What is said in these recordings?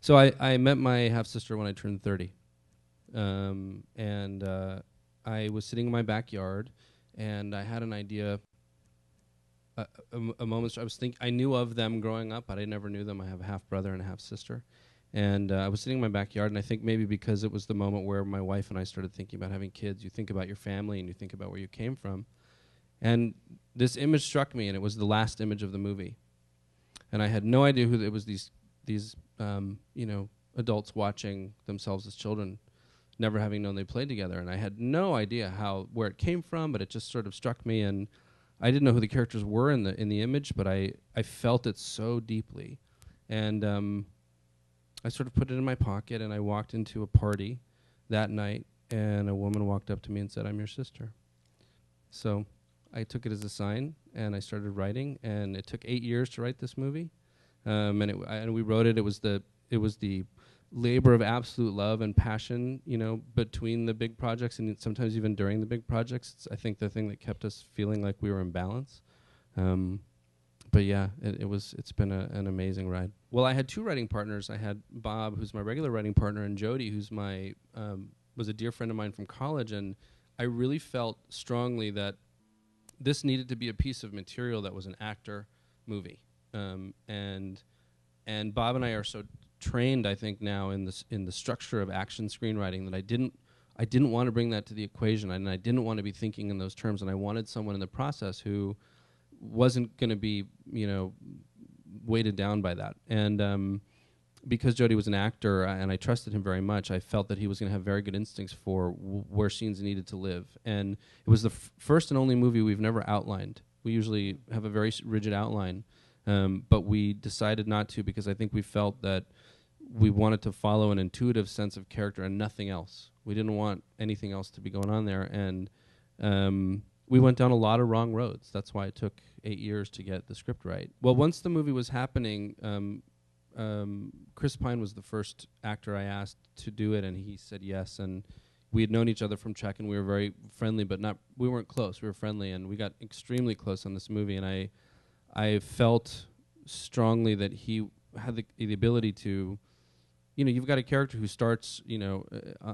So I met my half-sister when I turned 30. And I was sitting in my backyard, and I had an idea. A moment. I knew of them growing up, but I never knew them. I have a half brother and a half sister, and I was sitting in my backyard, and I think maybe because it was the moment where my wife and I started thinking about having kids. You think about your family, and you think about where you came from, and this image struck me, and it was the last image of the movie, and I had no idea who it was. These adults watching themselves as children, never having known they played together, and I had no idea where it came from, but it just sort of struck me, and I didn't know who the characters were in the image, but I felt it so deeply, and I sort of put it in my pocket, and I walked into a party that night, and a woman walked up to me and said, "I'm your sister." So I took it as a sign, and I started writing, and it took 8 years to write this movie, and we wrote it. It was the labor of absolute love and passion, between the big projects and sometimes even during the big projects. It's, I think, the thing that kept us feeling like we were in balance. But yeah, it's been an amazing ride. Well, I had two writing partners. I had Bob, who's my regular writing partner, and Jody, who's was a dear friend of mine from college, and I really felt strongly that this needed to be a piece of material that was an actor movie. And Bob and I are so trained, I think, now in the structure of action screenwriting that I didn't want to bring that to the equation, and I didn't want to be thinking in those terms, and I wanted someone in the process who wasn't going to be, weighted down by that. And because Jody was an actor and I trusted him very much, I felt that he was going to have very good instincts for where scenes needed to live. And it was the first and only movie we've never outlined. We usually have a very rigid outline, but we decided not to because I think we felt that we wanted to follow an intuitive sense of character and nothing else. We didn't want anything else to be going on there. And we went down a lot of wrong roads. That's why it took 8 years to get the script right. Well, once the movie was happening, Chris Pine was the first actor I asked to do it, and he said yes. And we had known each other from Czech, and we were very friendly, but we weren't close. We were friendly, and we got extremely close on this movie. And I felt strongly that he had the ability to, you've got a character who starts,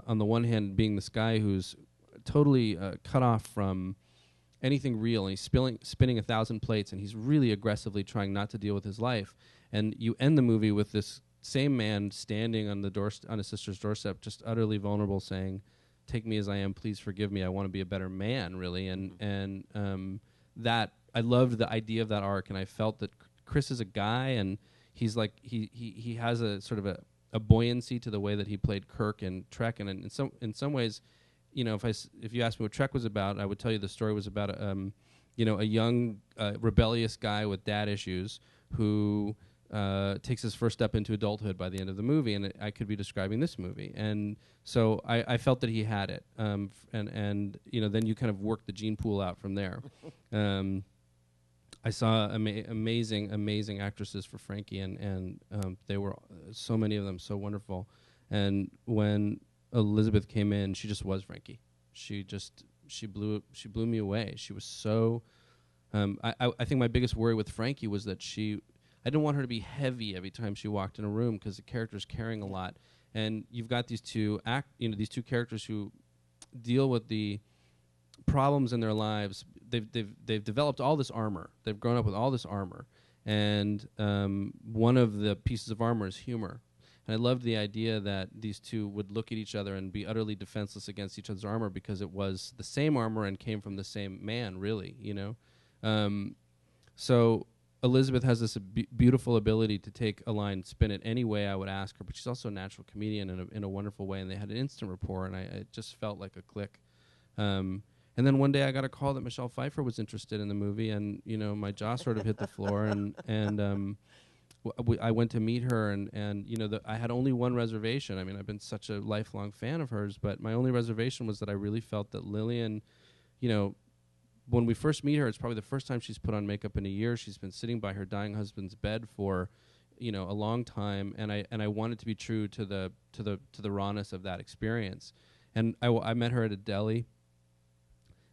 on the one hand being this guy who's totally cut off from anything real, and he's spinning 1,000 plates, and he's really aggressively trying not to deal with his life. And you end the movie with this same man standing on his sister's doorstep, just utterly vulnerable, saying, "Take me as I am, please forgive me. I want to be a better man," really. And that I loved the idea of that arc, and I felt that Chris is a guy, and he's like he has a sort of a buoyancy to the way that he played Kirk and Trek, and in some ways, if you asked me what Trek was about, I would tell you the story was about a young rebellious guy with dad issues who takes his first step into adulthood by the end of the movie, and I could be describing this movie. And so I felt that he had it, and then you kind of work the gene pool out from there. I saw amazing actresses for Frankie, and they were so many of them so wonderful. And when Elizabeth came in, she just was Frankie. She blew me away. She was so. I think my biggest worry with Frankie was that I didn't want her to be heavy every time she walked in a room because the character's carrying a lot. And you've got these two characters who deal with the problems in their lives. They've developed all this armor. They've grown up with all this armor, and one of the pieces of armor is humor. And I loved the idea that these two would look at each other and be utterly defenseless against each other's armor because it was the same armor and came from the same man, really, So Elizabeth has this beautiful ability to take a line, spin it any way I would ask her, but she's also a natural comedian in a wonderful way, and they had an instant rapport, and it just felt like a click. And then one day I got a call that Michelle Pfeiffer was interested in the movie, and my jaw sort of hit the floor, and I went to meet her, and I had only one reservation. I mean, I've been such a lifelong fan of hers, but my only reservation was that I really felt that Lillian, when we first meet her, it's probably the first time she's put on makeup in a year. She's been sitting by her dying husband's bed for, a long time, and I wanted to be true to the rawness of that experience. And I met her at a deli,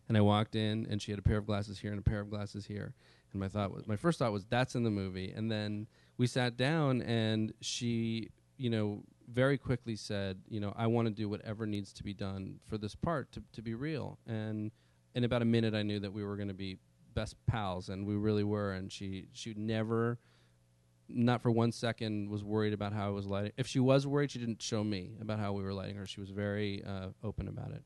and I walked in, and she had a pair of glasses here and a pair of glasses here. And my first thought was, that's in the movie. And then we sat down, and she very quickly said, I want to do whatever needs to be done for this part to be real. And in about a minute, I knew that we were going to be best pals, and we really were. And she never, not for 1 second, was worried about how I was lighting. If she was worried, she didn't show me about how we were lighting her. She was very open about it.